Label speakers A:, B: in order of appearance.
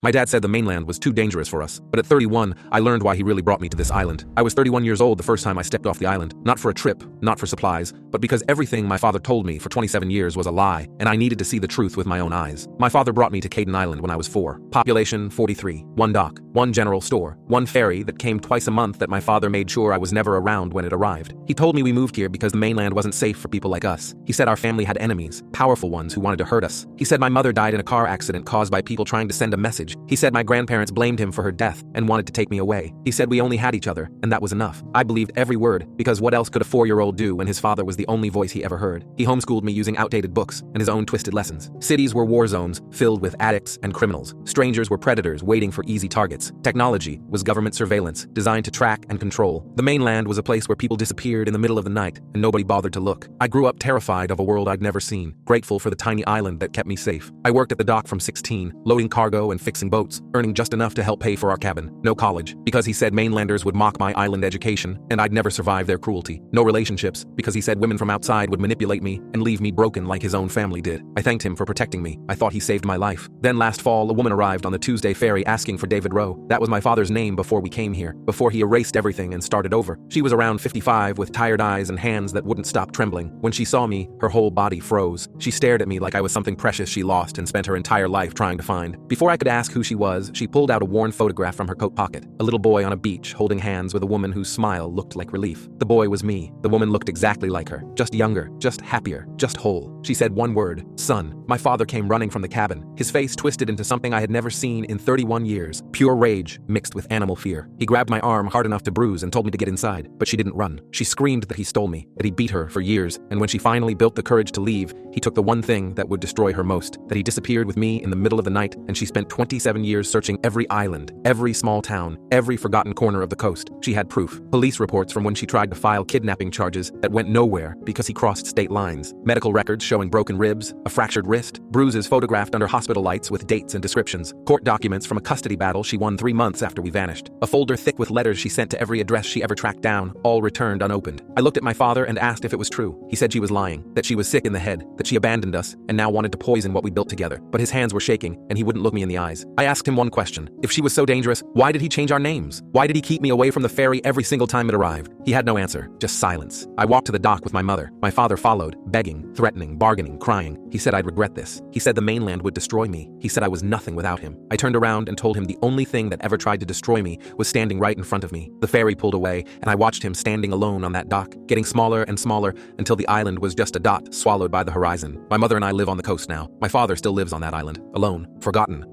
A: My dad said the mainland was too dangerous for us, but at 31, I learned why he really brought me to this island. I was 31 years old the first time I stepped off the island, not for a trip, not for supplies, but because everything my father told me for 27 years was a lie, and I needed to see the truth with my own eyes. My father brought me to Caden Island when I was 4. Population 43. One dock, one general store, one ferry that came twice a month that my father made sure I was never around when it arrived. He told me we moved here because the mainland wasn't safe for people like us. He said our family had enemies, powerful ones who wanted to hurt us. He said my mother died in a car accident caused by people trying to send a message. He said my grandparents blamed him for her death and wanted to take me away. He said we only had each other, and that was enough. I believed every word, because what else could a 4-year-old do when his father was the only voice he ever heard? He homeschooled me using outdated books and his own twisted lessons. Cities were war zones filled with addicts and criminals. Strangers were predators waiting for easy targets. Technology was government surveillance designed to track and control. The mainland was a place where people disappeared in the middle of the night and nobody bothered to look. I grew up terrified of a world I'd never seen, grateful for the tiny island that kept me safe. I worked at the dock from 16, loading cargo and fixing boats, earning just enough to help pay for our cabin. No college, because he said mainlanders would mock my island education and I'd never survive their cruelty. No relationships, because he said women from outside would manipulate me and leave me broken like his own family did. I thanked him for protecting me. I thought he saved my life. Then last fall, a woman arrived on the Tuesday ferry asking for David Rowe. That was my father's name before we came here, before he erased everything and started over. She was around 55 with tired eyes and hands that wouldn't stop trembling. When she saw me, her whole body froze. She stared at me like I was something precious she lost and spent her entire life trying to find. Before I could ask who she was, she pulled out a worn photograph from her coat pocket. A little boy on a beach holding hands with a woman whose smile looked like relief. The boy was me. The woman looked exactly like her, just younger, just happier, just whole. She said one word, son. My father came running from the cabin, his face twisted into something I had never seen in 31 years. Pure rage mixed with animal fear. He grabbed my arm hard enough to bruise and told me to get inside, but she didn't run. She screamed that he stole me, that he beat her for years, and when she finally built the courage to leave, he took the one thing that would destroy her most, that he disappeared with me in the middle of the night, and she spent 27 years searching every island, every small town, every forgotten corner of the coast. She had proof. Police reports from when she tried to file kidnapping charges that went nowhere because he crossed state lines. Medical records showing broken ribs, a fractured wrist, bruises photographed under hospital lights with dates and descriptions, court documents from a custody battle she won 3 months after we vanished, a folder thick with letters she sent to every address she ever tracked down, all returned unopened. I looked at my father and asked if it was true. He said she was lying, that she was sick in the head, that she abandoned us and now wanted to poison what we built together. But his hands were shaking and he wouldn't look me in the eyes. I asked him one question. If she was so dangerous, why did he change our names? Why did he keep me away from the ferry every single time it arrived? He had no answer, just silence. I walked to the dock with my mother. My father followed, begging, threatening, bargaining, crying. He said I'd regret this. He said the mainland would destroy me. He said I was nothing without him. I turned around and told him the only thing that ever tried to destroy me was standing right in front of me. The ferry pulled away and I watched him standing alone on that dock, getting smaller and smaller until the island was just a dot swallowed by the horizon. My mother and I live on the coast now. My father still lives on that island, alone, forgotten,